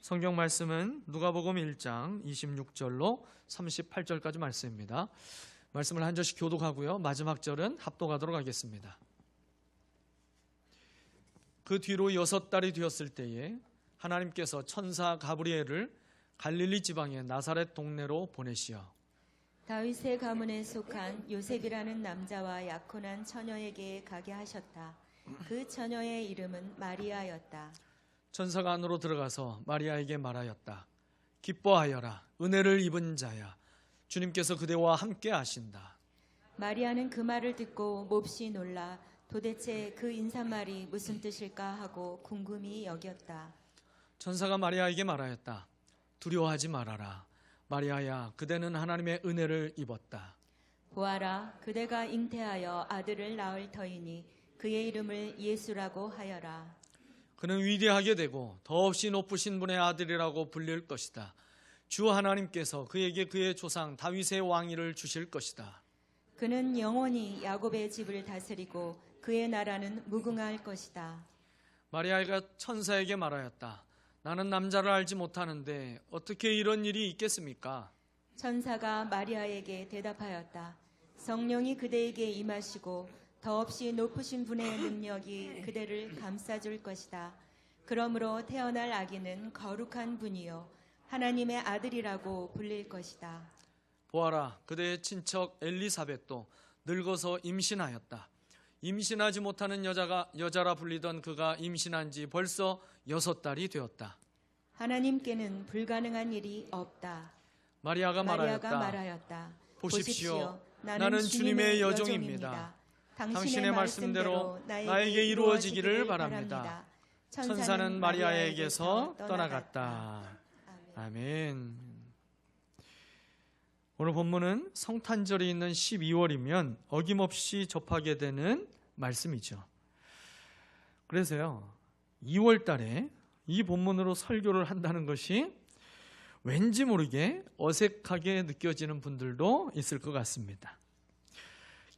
성경 말씀은 누가복음 1장 26절로 38절까지 말씀입니다. 말씀을 한 절씩 교독하고요. 마지막 절은 합독하도록 하겠습니다. 그 뒤로 6달이 되었을 때에 하나님께서 천사 가브리엘을 갈릴리 지방의 나사렛 동네로 보내시어 다윗의 가문에 속한 요셉이라는 남자와 약혼한 처녀에게 가게 하셨다. 그 처녀의 이름은 마리아였다. 천사가 안으로 들어가서 마리아에게 말하였다. 기뻐하여라, 은혜를 입은 자야, 주님께서 그대와 함께 하신다. 마리아는 그 말을 듣고 몹시 놀라 도대체 그 인사말이 무슨 뜻일까 하고 궁금히 여겼다. 천사가 마리아에게 말하였다. 두려워하지 말아라. 마리아야, 그대는 하나님의 은혜를 입었다. 보아라, 그대가 잉태하여 아들을 낳을 터이니 그의 이름을 예수라고 하여라. 그는 위대하게 되고 더없이 높으신 분의 아들이라고 불릴 것이다. 주 하나님께서 그에게 그의 조상 다윗의 왕위를 주실 것이다. 그는 영원히 야곱의 집을 다스리고 그의 나라는 무궁할 것이다. 마리아가 천사에게 말하였다. 나는 남자를 알지 못하는데 어떻게 이런 일이 있겠습니까? 천사가 마리아에게 대답하였다. 성령이 그대에게 임하시고 더없이 높으신 분의 능력이 그대를 감싸줄 것이다. 그러므로 태어날 아기는 거룩한 분이요 하나님의 아들이라고 불릴 것이다. 보아라, 그대의 친척 엘리사벳도 늙어서 임신하였다. 임신하지 못하는 여자라 불리던 그가 임신한 지 벌써 6달이 되었다. 하나님께는 불가능한 일이 없다. 마리아가 말하였다. 보십시오, 나는 주님의 여종입니다. 당신의 말씀대로 나에게 이루어지기를 바랍니다. 천사는 마리아에게서 떠나갔다. 아멘. 오늘 본문은 성탄절이 있는 12월이면 어김없이 접하게 되는 말씀이죠. 그래서요, 2월 달에 이 본문으로 설교를 한다는 것이 왠지 모르게 어색하게 느껴지는 분들도 있을 것 같습니다.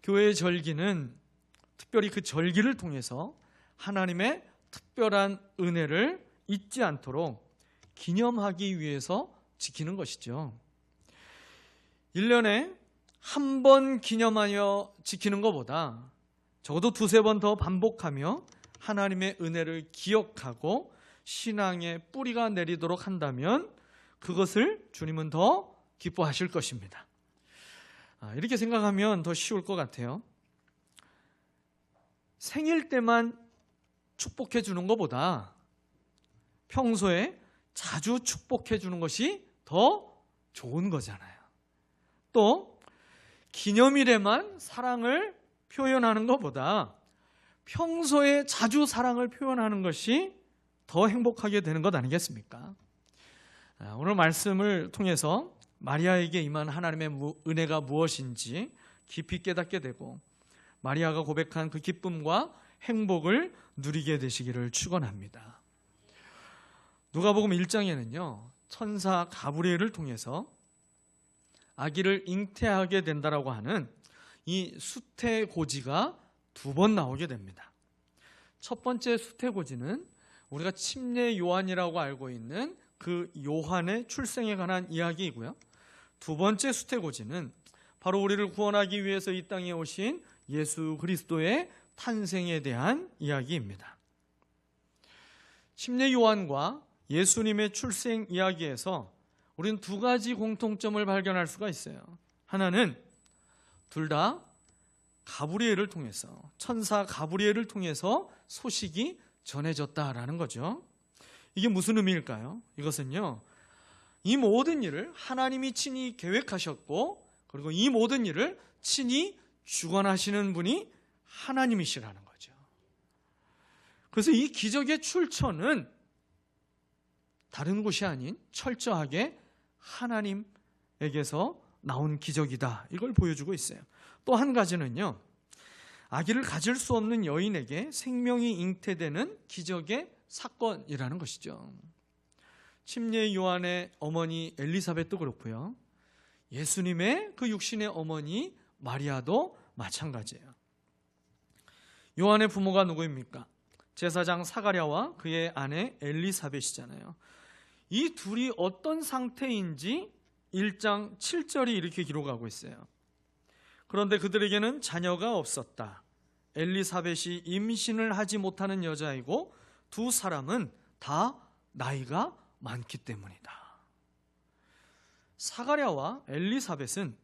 교회의 절기는 특별히 그 절기를 통해서 하나님의 특별한 은혜를 잊지 않도록 기념하기 위해서 지키는 것이죠. 1년에 한 번 기념하여 지키는 것보다 적어도 2-3번 더 반복하며 하나님의 은혜를 기억하고 신앙의 뿌리가 내리도록 한다면 그것을 주님은 더 기뻐하실 것입니다. 이렇게 생각하면 더 쉬울 것 같아요. 생일 때만 축복해 주는 것보다 평소에 자주 축복해 주는 것이 더 좋은 거잖아요. 또 기념일에만 사랑을 표현하는 것보다 평소에 자주 사랑을 표현하는 것이 더 행복하게 되는 것 아니겠습니까? 오늘 말씀을 통해서 마리아에게 임한 하나님의 은혜가 무엇인지 깊이 깨닫게 되고 마리아가 고백한 그 기쁨과 행복을 누리게 되시기를 축원합니다. 누가복음 1장에는요, 천사 가브리엘을 통해서 아기를 잉태하게 된다라고 하는 이 수태고지가 2번 나오게 됩니다. 첫 번째 수태고지는 우리가 침례 요한이라고 알고 있는 그 요한의 출생에 관한 이야기이고요. 2번째 수태고지는 바로 우리를 구원하기 위해서 이 땅에 오신 예수 그리스도의 탄생에 대한 이야기입니다. 침례 요한과 예수님의 출생 이야기에서 우리는 2가지 공통점을 발견할 수가 있어요. 하나는 둘 다 가브리엘을 통해서, 천사 가브리엘을 통해서 소식이 전해졌다라는 거죠. 이게 무슨 의미일까요? 이것은요, 이 모든 일을 하나님이 친히 계획하셨고, 그리고 이 모든 일을 친히 주관하시는 분이 하나님이시라는 거죠. 그래서 이 기적의 출처는 다른 곳이 아닌 철저하게 하나님에게서 나온 기적이다, 이걸 보여주고 있어요. 또 한 가지는요, 아기를 가질 수 없는 여인에게 생명이 잉태되는 기적의 사건이라는 것이죠. 침례 요한의 어머니 엘리사벳도 그렇고요, 예수님의 그 육신의 어머니 마리아도 마찬가지예요. 요한의 부모가 누구입니까? 제사장 사가랴와 그의 아내 엘리사벳이잖아요. 이 둘이 어떤 상태인지 1장 7절이 이렇게 기록하고 있어요. 그런데 그들에게는 자녀가 없었다. 엘리사벳이 임신을 하지 못하는 여자이고 두 사람은 다 나이가 많기 때문이다. 사가랴와 엘리사벳은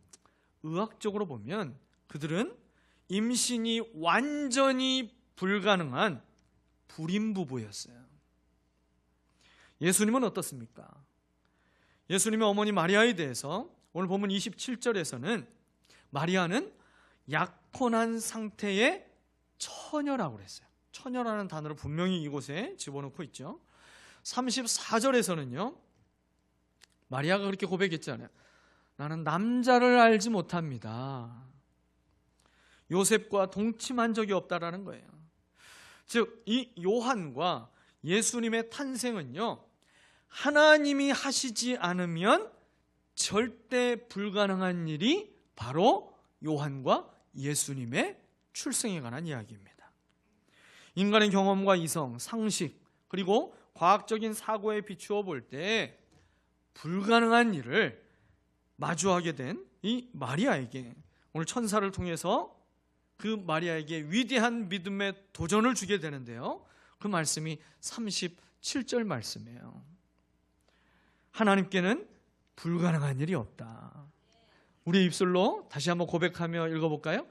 의학적으로 보면 그들은 임신이 완전히 불가능한 불임 부부였어요. 예수님은 어떻습니까? 예수님의 어머니 마리아에 대해서 오늘 본문 27절에서는 마리아는 약혼한 상태의 처녀라고 그랬어요. 처녀라는 단어를 분명히 이곳에 집어넣고 있죠. 34절에서는요, 마리아가 그렇게 고백했잖아요. 나는 남자를 알지 못합니다. 요셉과 동침한 적이 없다라는 거예요. 즉, 이 요한과 예수님의 탄생은요, 하나님이 하시지 않으면 절대 불가능한 일이 바로 요한과 예수님의 출생에 관한 이야기입니다. 인간의 경험과 이성, 상식, 그리고 과학적인 사고에 비추어 볼 때 불가능한 일을 마주하게 된 이 마리아에게 오늘 천사를 통해서 그 마리아에게 위대한 믿음의 도전을 주게 되는데요. 그 말씀이 37절 말씀이에요. 하나님께는 불가능한 일이 없다. 우리 입술로 다시 한번 고백하며 읽어볼까요?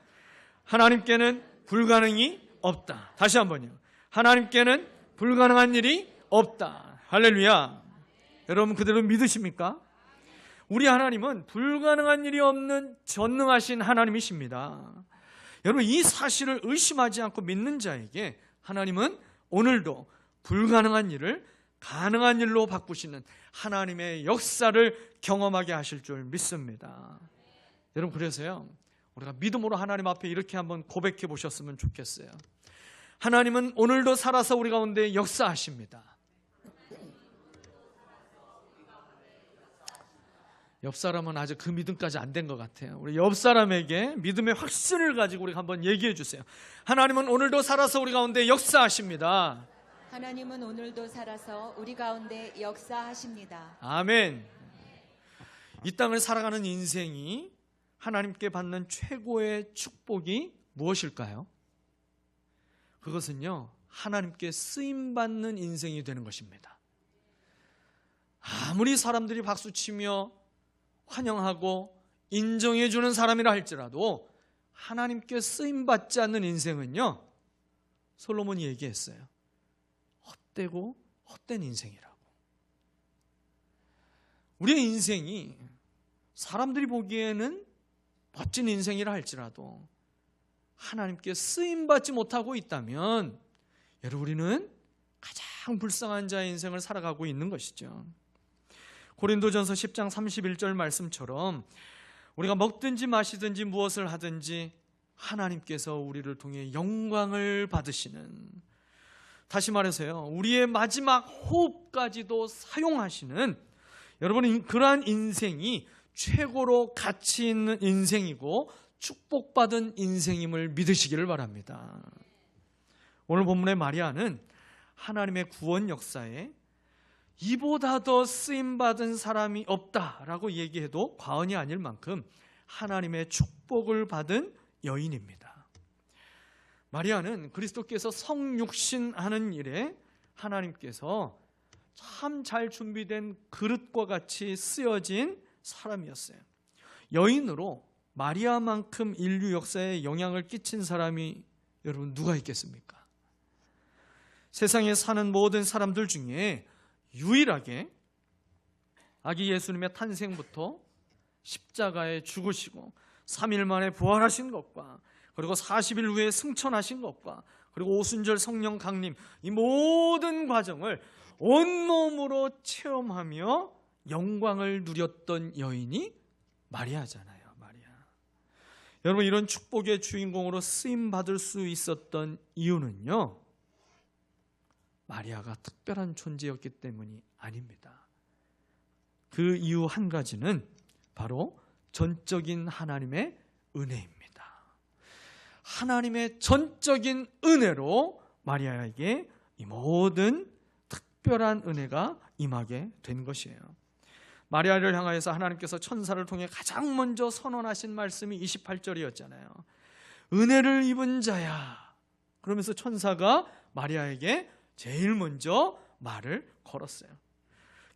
하나님께는 불가능이 없다. 다시 한번요. 하나님께는 불가능한 일이 없다. 할렐루야. 여러분 그대로 믿으십니까? 우리 하나님은 불가능한 일이 없는 전능하신 하나님이십니다. 여러분 이 사실을 의심하지 않고 믿는 자에게 하나님은 오늘도 불가능한 일을 가능한 일로 바꾸시는 하나님의 역사를 경험하게 하실 줄 믿습니다. 여러분 그래서요, 우리가 믿음으로 하나님 앞에 이렇게 한번 고백해 보셨으면 좋겠어요. 하나님은 오늘도 살아서 우리 가운데 역사하십니다. 옆 사람은 아직 그 믿음까지 안 된 것 같아요. 우리 옆 사람에게 믿음의 확신을 가지고 우리 한번 얘기해 주세요. 하나님은 오늘도 살아서 우리 가운데 역사하십니다. 하나님은 오늘도 살아서 우리 가운데 역사하십니다. 아멘. 이 땅을 살아가는 인생이 하나님께 받는 최고의 축복이 무엇일까요? 그것은요, 하나님께 쓰임받는 인생이 되는 것입니다. 아무리 사람들이 박수치며 환영하고 인정해주는 사람이라 할지라도 하나님께 쓰임받지 않는 인생은요, 솔로몬이 얘기했어요. 헛되고 헛된 인생이라고. 우리의 인생이 사람들이 보기에는 멋진 인생이라 할지라도 하나님께 쓰임받지 못하고 있다면 여러분 우리는 가장 불쌍한 자의 인생을 살아가고 있는 것이죠. 고린도전서 10장 31절 말씀처럼 우리가 먹든지 마시든지 무엇을 하든지 하나님께서 우리를 통해 영광을 받으시는, 다시 말해서요, 우리의 마지막 호흡까지도 사용하시는 여러분 그러한 인생이 최고로 가치 있는 인생이고 축복받은 인생임을 믿으시기를 바랍니다. 오늘 본문의 마리아는 하나님의 구원 역사에 이보다 더 쓰임받은 사람이 없다라고 얘기해도 과언이 아닐 만큼 하나님의 축복을 받은 여인입니다. 마리아는 그리스도께서 성육신하는 일에 하나님께서 참 잘 준비된 그릇과 같이 쓰여진 사람이었어요. 여인으로 마리아만큼 인류 역사에 영향을 끼친 사람이 여러분 누가 있겠습니까? 세상에 사는 모든 사람들 중에 유일하게 아기 예수님의 탄생부터 십자가에 죽으시고 3일 만에 부활하신 것과 그리고 40일 후에 승천하신 것과 그리고 오순절 성령 강림, 이 모든 과정을 온몸으로 체험하며 영광을 누렸던 여인이 마리아잖아요. 마리아. 여러분 이런 축복의 주인공으로 쓰임받을 수 있었던 이유는요, 마리아가 특별한 존재였기 때문이 아닙니다. 그 이유 한 가지는 바로 전적인 하나님의 은혜입니다. 하나님의 전적인 은혜로 마리아에게 이 모든 특별한 은혜가 임하게 된 것이에요. 마리아를 향하여서 하나님께서 천사를 통해 가장 먼저 선언하신 말씀이 28절이었잖아요. 은혜를 입은 자야. 그러면서 천사가 마리아에게 제일 먼저 말을 걸었어요.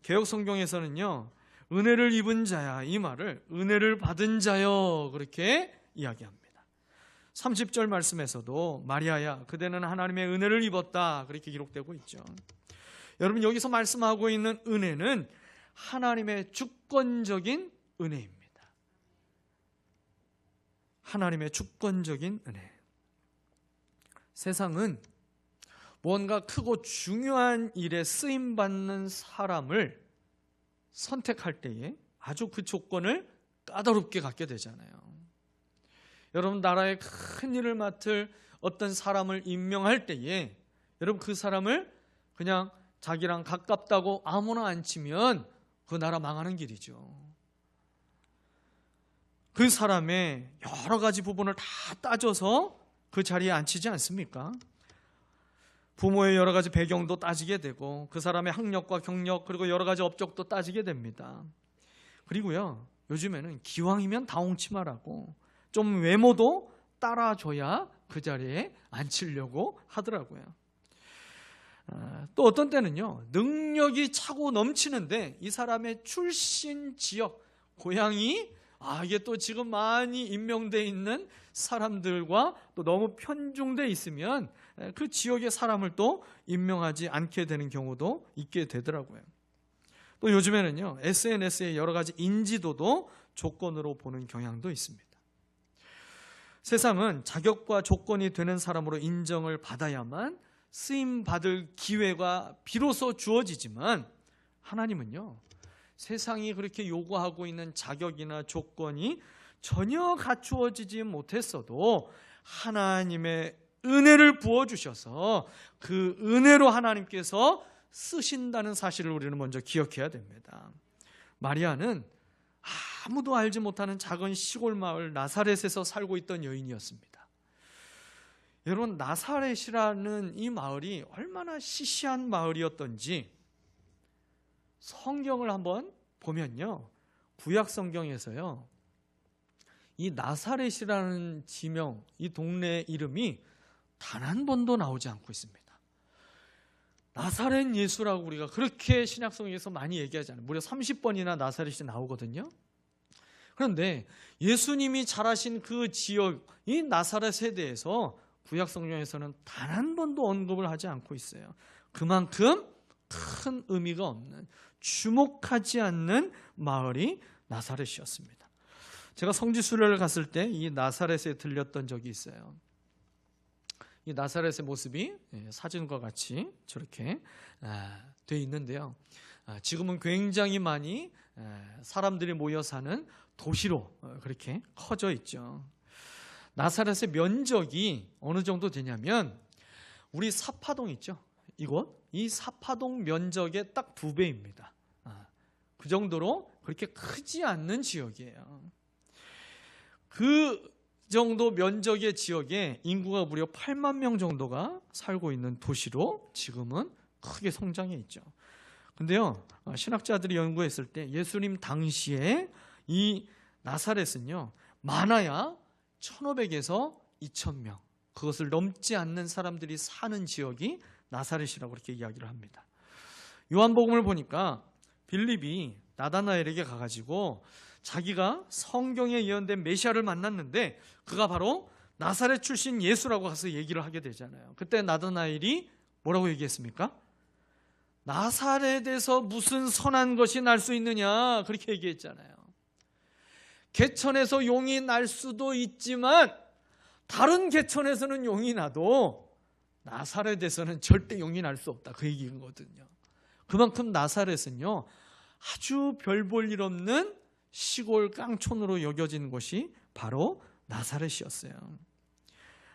개역 성경에서는요, 은혜를 입은 자야, 이 말을 은혜를 받은 자여 그렇게 이야기합니다. 30절 말씀에서도 마리아야 그대는 하나님의 은혜를 입었다 그렇게 기록되고 있죠. 여러분, 여기서 말씀하고 있는 은혜는 하나님의 주권적인 은혜입니다. 하나님의 주권적인 은혜. 세상은 뭔가 크고 중요한 일에 쓰임받는 사람을 선택할 때에 아주 그 조건을 까다롭게 갖게 되잖아요. 여러분, 나라의 큰 일을 맡을 어떤 사람을 임명할 때에 여러분, 그 사람을 그냥 자기랑 가깝다고 아무나 앉히면 그 나라 망하는 길이죠. 그 사람의 여러 가지 부분을 다 따져서 그 자리에 앉히지 않습니까? 부모의 여러 가지 배경도 따지게 되고 그 사람의 학력과 경력 그리고 여러 가지 업적도 따지게 됩니다. 그리고요, 요즘에는 기왕이면 다홍치마라고 좀 외모도 따라줘야 그 자리에 앉히려고 하더라고요. 또 어떤 때는요, 능력이 차고 넘치는데 이 사람의 출신 지역, 고향이 이게 또 지금 많이 임명되어 있는 사람들과 또 너무 편중되어 있으면 그 지역의 사람을 또 임명하지 않게 되는 경우도 있게 되더라고요. 또 요즘에는요, SNS의 여러 가지 인지도도 조건으로 보는 경향도 있습니다. 세상은 자격과 조건이 되는 사람으로 인정을 받아야만 쓰임 받을 기회가 비로소 주어지지만 하나님은요, 세상이 그렇게 요구하고 있는 자격이나 조건이 전혀 갖추어지지 못했어도 하나님의 은혜를 부어주셔서 그 은혜로 하나님께서 쓰신다는 사실을 우리는 먼저 기억해야 됩니다. 마리아는 아무도 알지 못하는 작은 시골 마을 나사렛에서 살고 있던 여인이었습니다. 여러분, 나사렛이라는 이 마을이 얼마나 시시한 마을이었던지 성경을 한번 보면요, 구약 성경에서요, 이 나사렛이라는 지명, 이 동네 이름이 단 한 번도 나오지 않고 있습니다. 나사렛 예수라고 우리가 그렇게 신약성경에서 많이 얘기하잖아요. 무려 30번이나 나사렛이 나오거든요. 그런데 예수님이 자라신 그 지역, 이 나사렛에 대해서 구약 성경에서는 단 한 번도 언급을 하지 않고 있어요. 그만큼 큰 의미가 없는, 주목하지 않는 마을이 나사렛이었습니다. 제가 성지순례를 갔을 때 이 나사렛에 들렸던 적이 있어요. 이 나사렛의 모습이 사진과 같이 저렇게 돼 있는데요. 지금은 굉장히 많이 사람들이 모여 사는 도시로 그렇게 커져 있죠. 나사렛의 면적이 어느 정도 되냐면 우리 사파동 있죠? 이 사파동 면적의 딱 2배입니다. 그 정도로 그렇게 크지 않는 지역이에요. 그 정도 면적의 지역에 인구가 무려 8만 명 정도가 살고 있는 도시로 지금은 크게 성장해 있죠. 근데요, 신학자들이 연구했을 때 예수님 당시에 이 나사렛은요, 많아야 1,500에서 2,000명, 그것을 넘지 않는 사람들이 사는 지역이 나사렛이라고 그렇게 이야기를 합니다. 요한복음을 보니까 빌립이 나다나엘에게 가가지고 자기가 성경에 예언된 메시아를 만났는데 그가 바로 나사렛 출신 예수라고 가서 얘기를 하게 되잖아요. 그때 나다나엘이 뭐라고 얘기했습니까? 나사렛에서 무슨 선한 것이 날 수 있느냐, 그렇게 얘기했잖아요. 개천에서 용이 날 수도 있지만 다른 개천에서는 용이 나도 나사렛에서는 절대 용이 날 수 없다, 그 얘기거든요. 그만큼 나사렛은요, 아주 별 볼 일 없는 시골 깡촌으로 여겨진 곳이 바로 나사렛이었어요.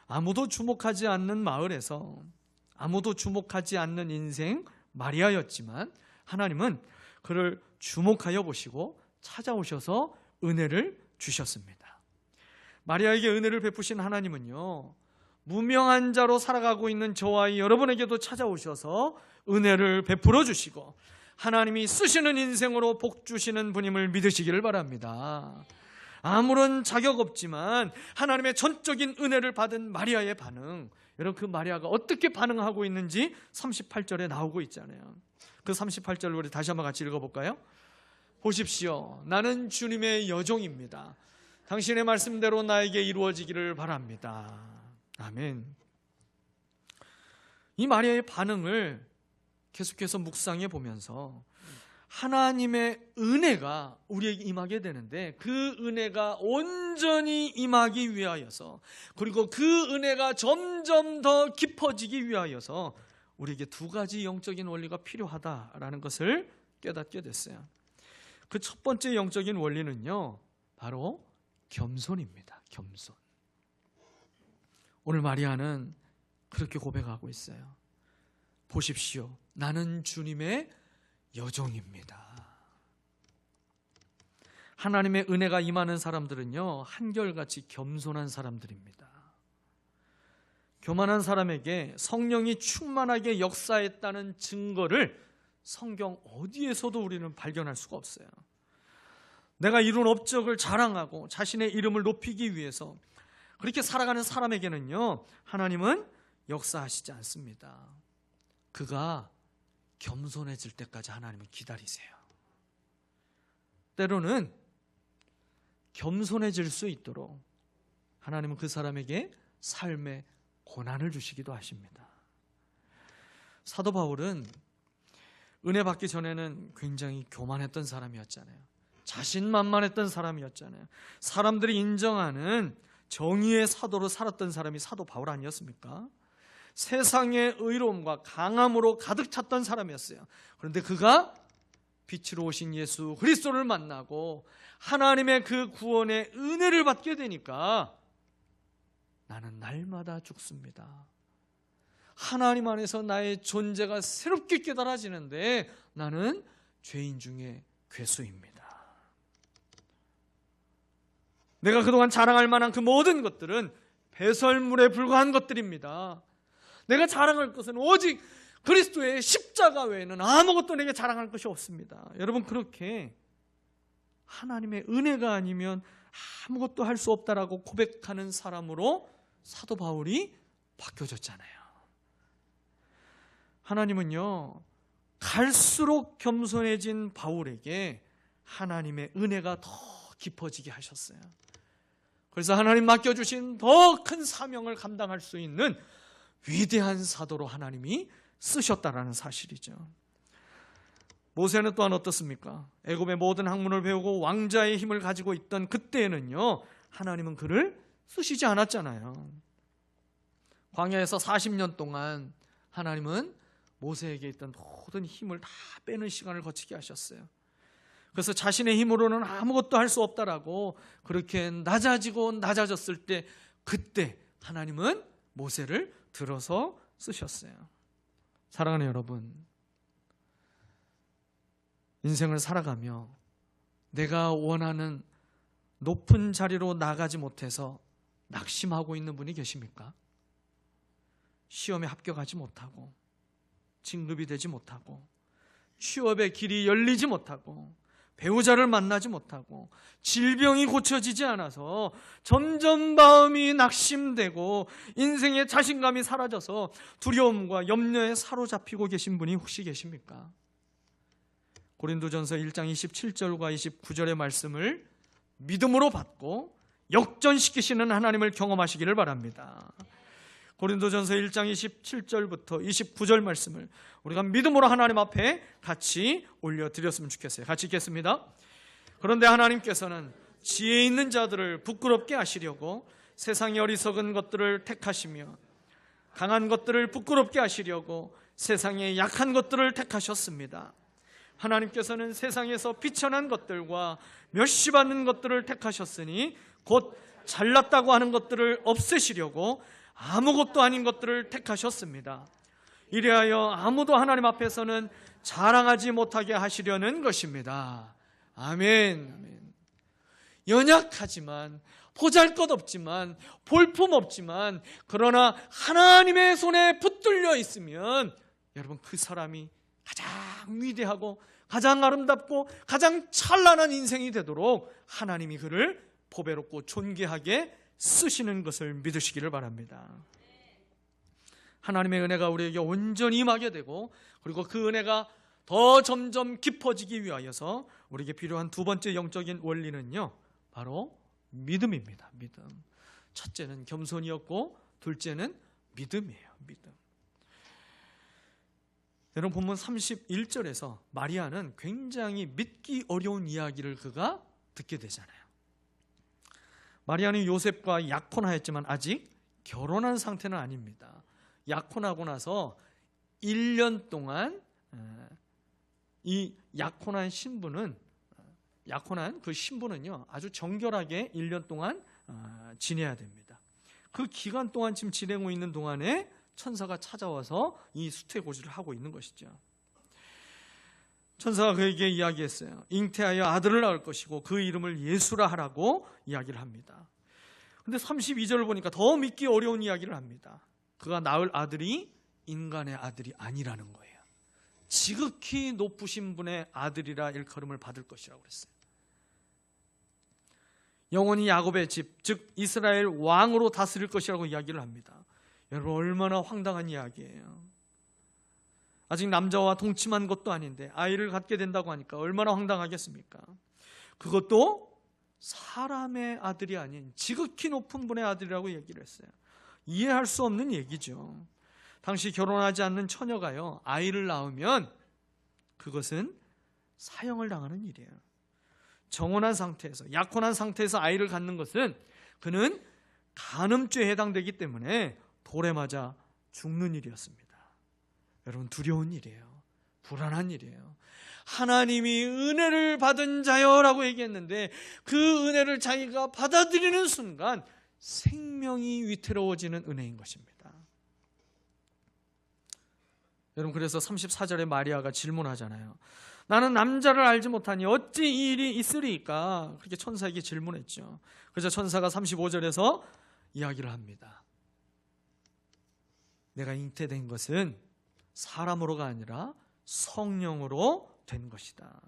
아무도 주목하지 않는 마을에서 아무도 주목하지 않는 인생 마리아였지만 하나님은 그를 주목하여 보시고 찾아오셔서 은혜를 주셨습니다. 마리아에게 은혜를 베푸신 하나님은요, 무명한 자로 살아가고 있는 저와 여러분에게도 찾아오셔서 은혜를 베풀어 주시고 하나님이 쓰시는 인생으로 복 주시는 분임을 믿으시기를 바랍니다. 아무런 자격 없지만 하나님의 전적인 은혜를 받은 마리아의 반응, 여러분 그 마리아가 어떻게 반응하고 있는지 38절에 나오고 있잖아요. 그 38절 우리 다시 한번 같이 읽어볼까요? 보십시오. 나는 주님의 여종입니다. 당신의 말씀대로 나에게 이루어지기를 바랍니다. 아멘. 이 마리아의 반응을 계속해서 묵상해 보면서 하나님의 은혜가 우리에게 임하게 되는데 그 은혜가 온전히 임하기 위하여서 그리고 그 은혜가 점점 더 깊어지기 위하여서 우리에게 두 가지 영적인 원리가 필요하다라는 것을 깨닫게 됐어요. 그 첫 번째 영적인 원리는요, 바로 겸손입니다. 겸손. 오늘 마리아는 그렇게 고백하고 있어요. 보십시오. 나는 주님의 여종입니다. 하나님의 은혜가 임하는 사람들은요, 한결같이 겸손한 사람들입니다. 교만한 사람에게 성령이 충만하게 역사했다는 증거를 성경 어디에서도 우리는 발견할 수가 없어요. 내가 이룬 업적을 자랑하고 자신의 이름을 높이기 위해서 그렇게 살아가는 사람에게는요, 하나님은 역사하시지 않습니다. 그가 겸손해질 때까지 하나님은 기다리세요. 때로는 겸손해질 수 있도록 하나님은 그 사람에게 삶의 고난을 주시기도 하십니다. 사도 바울은 은혜 받기 전에는 굉장히 교만했던 사람이었잖아요. 자신만만했던 사람이었잖아요. 사람들이 인정하는 정의의 사도로 살았던 사람이 사도 바울 아니었습니까? 세상의 의로움과 강함으로 가득 찼던 사람이었어요. 그런데 그가 빛으로 오신 예수 그리스도를 만나고 하나님의 그 구원의 은혜를 받게 되니까 나는 날마다 죽습니다. 하나님 안에서 나의 존재가 새롭게 깨달아지는데 나는 죄인 중에 괴수입니다. 내가 그동안 자랑할 만한 그 모든 것들은 배설물에 불과한 것들입니다. 내가 자랑할 것은 오직 그리스도의 십자가 외에는 아무것도 내게 자랑할 것이 없습니다. 여러분, 그렇게 하나님의 은혜가 아니면 아무것도 할 수 없다라고 고백하는 사람으로 사도 바울이 바뀌어졌잖아요. 하나님은요, 갈수록 겸손해진 바울에게 하나님의 은혜가 더 깊어지게 하셨어요. 그래서 하나님 맡겨주신 더 큰 사명을 감당할 수 있는 위대한 사도로 하나님이 쓰셨다라는 사실이죠. 모세는 또한 어떻습니까? 애굽의 모든 학문을 배우고 왕자의 힘을 가지고 있던 그때에는요, 하나님은 그를 쓰시지 않았잖아요. 광야에서 40년 동안 하나님은 모세에게 있던 모든 힘을 다 빼는 시간을 거치게 하셨어요. 그래서 자신의 힘으로는 아무것도 할 수 없다라고 그렇게 낮아지고 낮아졌을 때 그때 하나님은 모세를 들어서 쓰셨어요. 사랑하는 여러분, 인생을 살아가며 내가 원하는 높은 자리로 나가지 못해서 낙심하고 있는 분이 계십니까? 시험에 합격하지 못하고 진급이 되지 못하고 취업의 길이 열리지 못하고 배우자를 만나지 못하고 질병이 고쳐지지 않아서 점점 마음이 낙심되고 인생의 자신감이 사라져서 두려움과 염려에 사로잡히고 계신 분이 혹시 계십니까? 고린도전서 1장 27절과 29절의 말씀을 믿음으로 받고 역전시키시는 하나님을 경험하시기를 바랍니다. 고린도전서 1장 27절부터 29절 말씀을 우리가 믿음으로 하나님 앞에 같이 올려드렸으면 좋겠어요. 같이 읽겠습니다. 그런데 하나님께서는 지혜 있는 자들을 부끄럽게 하시려고 세상의 어리석은 것들을 택하시며 강한 것들을 부끄럽게 하시려고 세상의 약한 것들을 택하셨습니다. 하나님께서는 세상에서 비천한 것들과 멸시받는 것들을 택하셨으니 곧 잘났다고 하는 것들을 없애시려고 아무것도 아닌 것들을 택하셨습니다. 이래하여 아무도 하나님 앞에서는 자랑하지 못하게 하시려는 것입니다. 아멘. 아멘. 연약하지만 보잘것없지만 볼품없지만 그러나 하나님의 손에 붙들려 있으면 여러분, 그 사람이 가장 위대하고 가장 아름답고 가장 찬란한 인생이 되도록 하나님이 그를 보배롭고 존귀하게 쓰시는 것을 믿으시기를 바랍니다. 하나님의 은혜가 우리에게 온전히 임하게 되고, 그리고 그 은혜가 더 점점 깊어지기 위하여서 우리에게 필요한 두 번째 영적인 원리는요, 바로 믿음입니다. 믿음. 첫째는 겸손이었고 둘째는 믿음이에요. 믿음. 여러분, 본문 31절에서 마리아는 굉장히 믿기 어려운 이야기를 그가 듣게 되잖아요. 마리아는 요셉과 약혼하였지만 아직 결혼한 상태는 아닙니다. 약혼하고 나서 1년 동안 이 약혼한 그 신부는요, 아주 정결하게 1년 동안 지내야 됩니다. 그 기간 동안 지금 지내고 있는 동안에 천사가 찾아와서 이 수태고지를 하고 있는 것이죠. 천사가 그에게 이야기했어요. 잉태하여 아들을 낳을 것이고 그 이름을 예수라 하라고 이야기를 합니다. 근데 32절을 보니까 더 믿기 어려운 이야기를 합니다. 그가 낳을 아들이 인간의 아들이 아니라는 거예요. 지극히 높으신 분의 아들이라 일컬음을 받을 것이라고 그랬어요. 영원히 야곱의 집, 즉 이스라엘 왕으로 다스릴 것이라고 이야기를 합니다. 여러분, 얼마나 황당한 이야기예요. 아직 남자와 동침한 것도 아닌데 아이를 갖게 된다고 하니까 얼마나 황당하겠습니까? 그것도 사람의 아들이 아닌 지극히 높은 분의 아들이라고 얘기를 했어요. 이해할 수 없는 얘기죠. 당시 결혼하지 않는 처녀가요, 아이를 낳으면 그것은 사형을 당하는 일이에요. 정혼한 상태에서, 약혼한 상태에서 아이를 갖는 것은 그는 간음죄에 해당되기 때문에 돌에 맞아 죽는 일이었습니다. 여러분, 두려운 일이에요. 불안한 일이에요. 하나님이 은혜를 받은 자여라고 얘기했는데 그 은혜를 자기가 받아들이는 순간 생명이 위태로워지는 은혜인 것입니다. 여러분, 그래서 34절에 마리아가 질문하잖아요. 나는 남자를 알지 못하니 어찌 이 일이 있으리까? 그렇게 천사에게 질문했죠. 그래서 천사가 35절에서 이야기를 합니다. 내가 잉태된 것은 사람으로가 아니라 성령으로 된 것이다.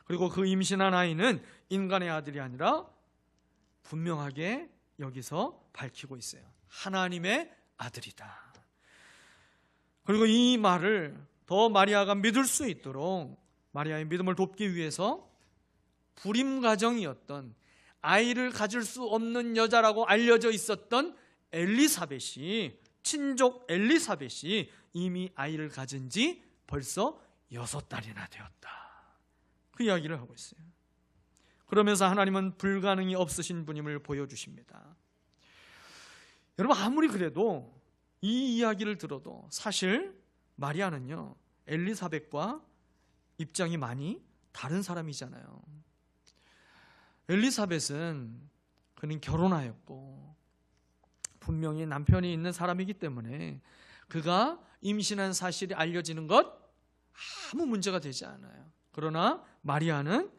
그리고 그 임신한 아이는 인간의 아들이 아니라 분명하게 여기서 밝히고 있어요. 하나님의 아들이다. 그리고 이 말을 더 마리아가 믿을 수 있도록 마리아의 믿음을 돕기 위해서 불임 가정이었던, 아이를 가질 수 없는 여자라고 알려져 있었던 엘리사벳이, 친족 엘리사벳이 이미 아이를 가진 지 벌써 6달이나 되었다. 그 이야기를 하고 있어요. 그러면서 하나님은 불가능이 없으신 분임을 보여주십니다. 여러분, 아무리 그래도 이 이야기를 들어도 사실 마리아는요, 엘리사벳과 입장이 많이 다른 사람이잖아요. 엘리사벳은 그는 결혼하였고 분명히 남편이 있는 사람이기 때문에 그가 임신한 사실이 알려지는 것 아무 문제가 되지 않아요. 그러나 마리아는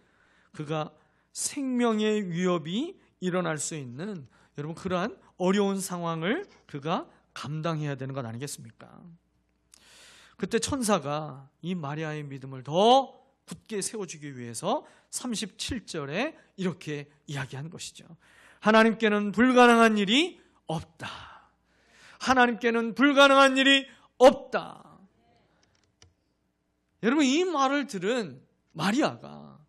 그가 생명의 위협이 일어날 수 있는, 여러분, 그러한 어려운 상황을 그가 감당해야 되는 것 아니겠습니까? 그때 천사가 이 마리아의 믿음을 더 굳게 세워주기 위해서 37절에 이렇게 이야기한 것이죠. 하나님께는 불가능한 일이 없다. 하나님께는 불가능한 일이 없다. 여러분, 이 말을 들은 마리아가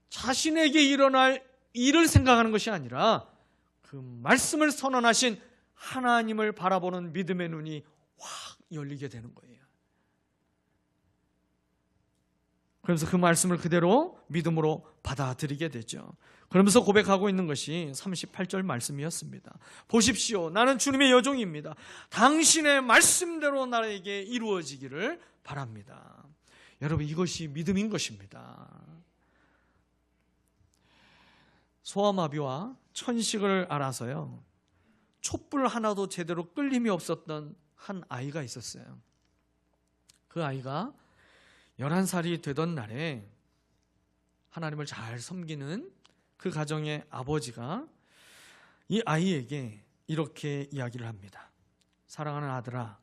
자신에게 일어날 일을 생각하는 것이 아니라 그 말씀을 선언하신 하나님을 바라보는 믿음의 눈이 확 열리게 되는 거예요. 그러면서 그 말씀을 그대로 믿음으로 받아들이게 되죠. 그러면서 고백하고 있는 것이 38절 말씀이었습니다. 보십시오, 나는 주님의 여종입니다. 당신의 말씀대로 나에게 이루어지기를 바랍니다. 여러분, 이것이 믿음인 것입니다. 소아마비와 천식을 알아서요, 촛불 하나도 제대로 끌림이 없었던 한 아이가 있었어요. 그 아이가 11살이 되던 날에 하나님을 잘 섬기는 그 가정의 아버지가 이 아이에게 이렇게 이야기를 합니다. 사랑하는 아들아,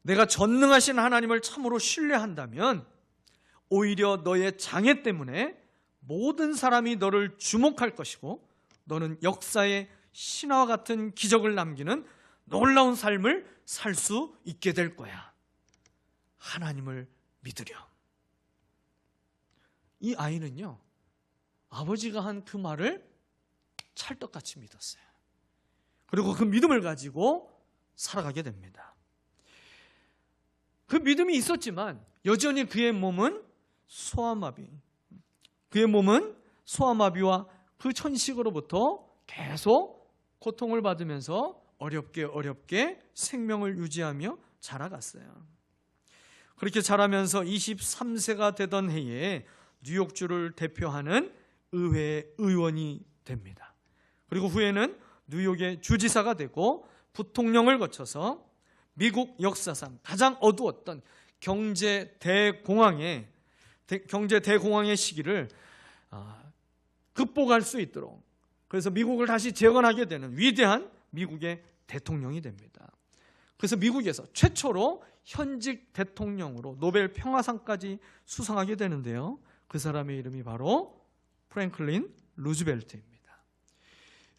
내가 전능하신 하나님을 참으로 신뢰한다면 오히려 너의 장애 때문에 모든 사람이 너를 주목할 것이고 너는 역사의 신화와 같은 기적을 남기는 놀라운 삶을 살 수 있게 될 거야. 하나님을 믿으렴. 이 아이는요, 아버지가 한 그 말을 찰떡같이 믿었어요. 그리고 그 믿음을 가지고 살아가게 됩니다. 그 믿음이 있었지만 여전히 그의 몸은 소아마비와 그 천식으로부터 계속 고통을 받으면서 어렵게 생명을 유지하며 자라갔어요. 그렇게 자라면서 23세가 되던 해에 뉴욕주를 대표하는 의회 의원이 됩니다. 그리고 후에는 뉴욕의 주지사가 되고 부통령을 거쳐서 미국 역사상 가장 어두웠던 경제 대공황의 시기를 극복할 수 있도록, 그래서 미국을 다시 재건하게 되는 위대한 미국의 대통령이 됩니다. 그래서 미국에서 최초로 현직 대통령으로 노벨 평화상까지 수상하게 되는데요. 그 사람의 이름이 바로 프랭클린 루즈벨트입니다.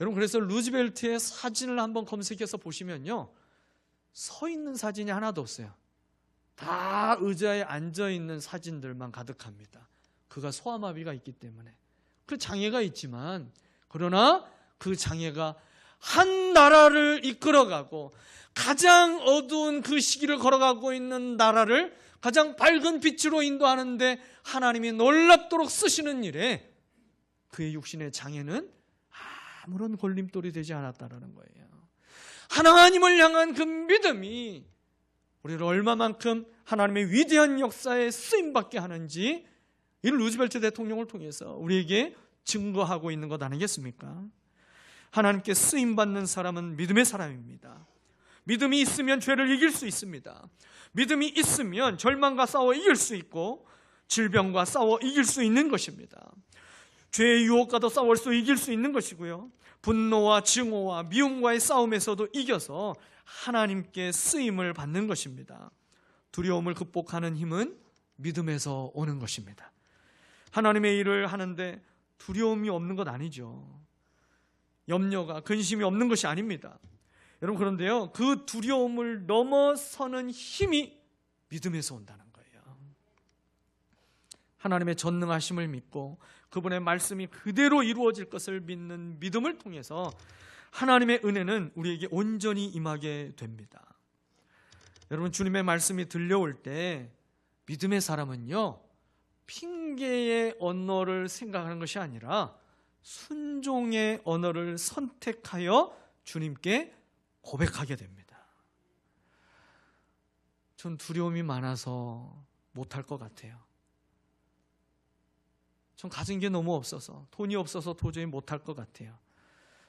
여러분, 그래서 루즈벨트의 사진을 한번 검색해서 보시면요, 서 있는 사진이 하나도 없어요. 다 의자에 앉아 있는 사진들만 가득합니다. 그가 소아마비가 있기 때문에. 그 장애가 있지만, 그러나 그 장애가 한 나라를 이끌어가고 가장 어두운 그 시기를 걸어가고 있는 나라를 가장 밝은 빛으로 인도하는데 하나님이 놀랍도록 쓰시는 일에 그의 육신의 장애는 아무런 걸림돌이 되지 않았다는 거예요. 하나님을 향한 그 믿음이 우리를 얼마만큼 하나님의 위대한 역사에 쓰임받게 하는지 이 루즈벨트 대통령을 통해서 우리에게 증거하고 있는 것 아니겠습니까? 하나님께 쓰임받는 사람은 믿음의 사람입니다. 믿음이 있으면 죄를 이길 수 있습니다. 믿음이 있으면 절망과 싸워 이길 수 있고 질병과 싸워 이길 수 있는 것입니다. 죄의 유혹과도 싸울 수 이길 수 있는 것이고요. 분노와 증오와 미움과의 싸움에서도 이겨서 하나님께 쓰임을 받는 것입니다. 두려움을 극복하는 힘은 믿음에서 오는 것입니다. 하나님의 일을 하는데 두려움이 없는 것 아니죠. 염려가, 근심이 없는 것이 아닙니다. 여러분, 그런데요, 그 두려움을 넘어서는 힘이 믿음에서 온다는 거예요. 하나님의 전능하심을 믿고 그분의 말씀이 그대로 이루어질 것을 믿는 믿음을 통해서 하나님의 은혜는 우리에게 온전히 임하게 됩니다. 여러분, 주님의 말씀이 들려올 때 믿음의 사람은요, 핑계의 언어를 생각하는 것이 아니라 순종의 언어를 선택하여 주님께 고백하게 됩니다. 전 두려움이 많아서 못할 것 같아요. 전 가진 게 너무 없어서, 돈이 없어서 도저히 못할 것 같아요.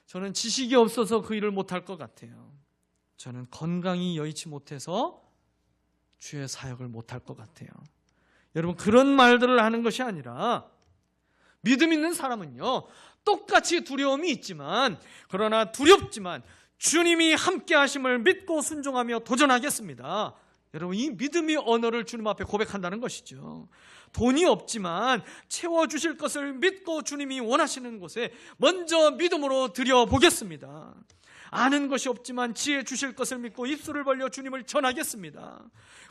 저는 지식이 없어서 그 일을 못할 것 같아요. 저는 건강이 여의치 못해서 주의 사역을 못할 것 같아요. 여러분, 그런 말들을 하는 것이 아니라 믿음 있는 사람은요, 똑같이 두려움이 있지만, 그러나 두렵지만 주님이 함께 하심을 믿고 순종하며 도전하겠습니다. 여러분, 이 믿음의 언어를 주님 앞에 고백한다는 것이죠. 돈이 없지만 채워주실 것을 믿고 주님이 원하시는 곳에 먼저 믿음으로 드려보겠습니다. 아는 것이 없지만 지혜 주실 것을 믿고 입술을 벌려 주님을 전하겠습니다.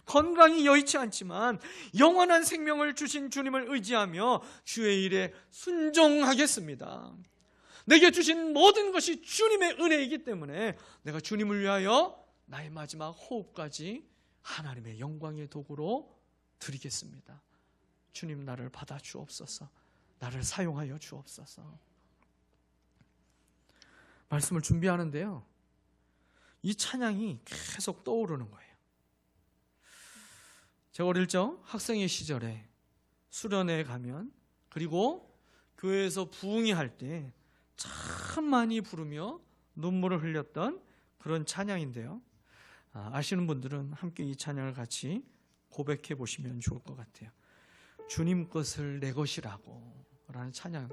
건강이 여의치 않지만 영원한 생명을 주신 주님을 의지하며 주의 일에 순종하겠습니다. 내게 주신 모든 것이 주님의 은혜이기 때문에 내가 주님을 위하여 나의 마지막 호흡까지 하나님의 영광의 도구로 드리겠습니다. 주님, 나를 받아 주옵소서. 나를 사용하여 주옵소서. 말씀을 준비하는데요, 이 찬양이 계속 떠오르는 거예요. 제가 어릴 적 학생의 시절에 수련회에 가면, 그리고 교회에서 부흥회 할 때 참 많이 부르며 눈물을 흘렸던 그런 찬양인데요, 아시는 분들은 함께 이 찬양을 같이 고백해 보시면 좋을 것 같아요. 주님 것을 내 것이라고 라는 찬양,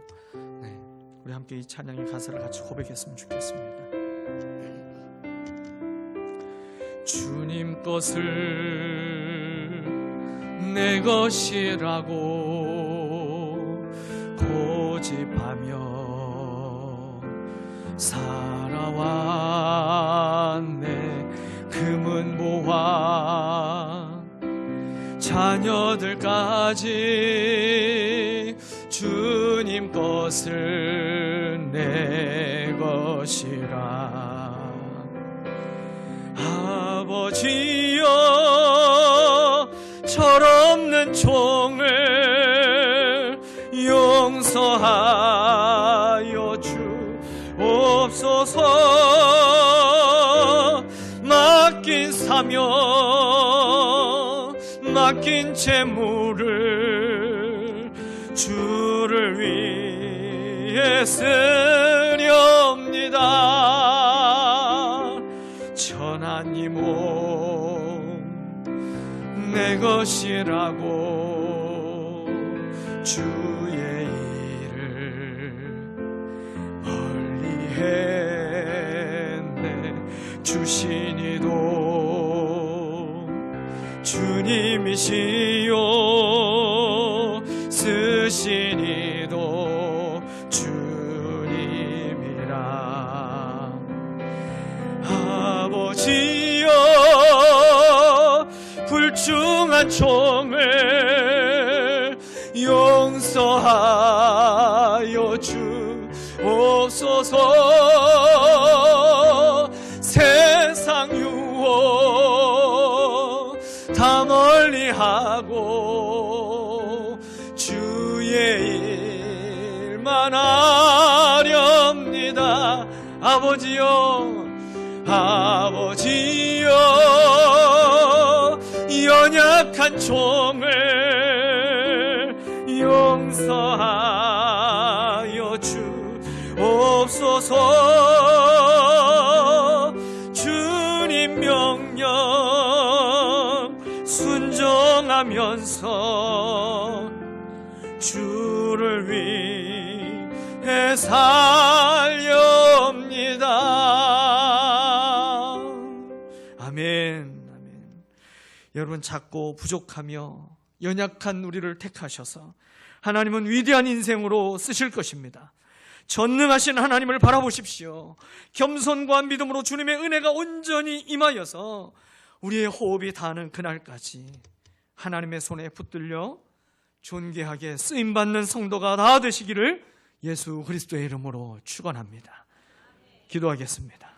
우리 함께 이 찬양의 가사를 같이 고백했으면 좋겠습니다. 주님 것을 내 것이라고 고집하며 살아왔네. 금은 보화 자녀들까지 주님 것을 내 것이라. 아버지여 철없는 종을 용서하여 주옵소서. 맡긴 사명 맡긴 재물을 주를 위해 쓰렵니다. 천하니 몸 내 것이라고 주의 일을 멀리했네. 주신이도 주님이시요 쓰신이도 주님이라. 아버지여 불중한 종을 용서하여 주옵소서. 세상 유혹 다 멀리하고 주의 일만 하렵니다. 아버지여 아버지여 연약한 종을 용서하여 주옵소서. 주님 명령 순종하면서 주를 위해 살렵니다. 아멘. 여러분, 작고 부족하며 연약한 우리를 택하셔서 하나님은 위대한 인생으로 쓰실 것입니다. 전능하신 하나님을 바라보십시오. 겸손과 믿음으로 주님의 은혜가 온전히 임하여서 우리의 호흡이 닿는 그날까지 하나님의 손에 붙들려 존귀하게 쓰임받는 성도가 다 되시기를 예수 그리스도의 이름으로 축원합니다. 기도하겠습니다.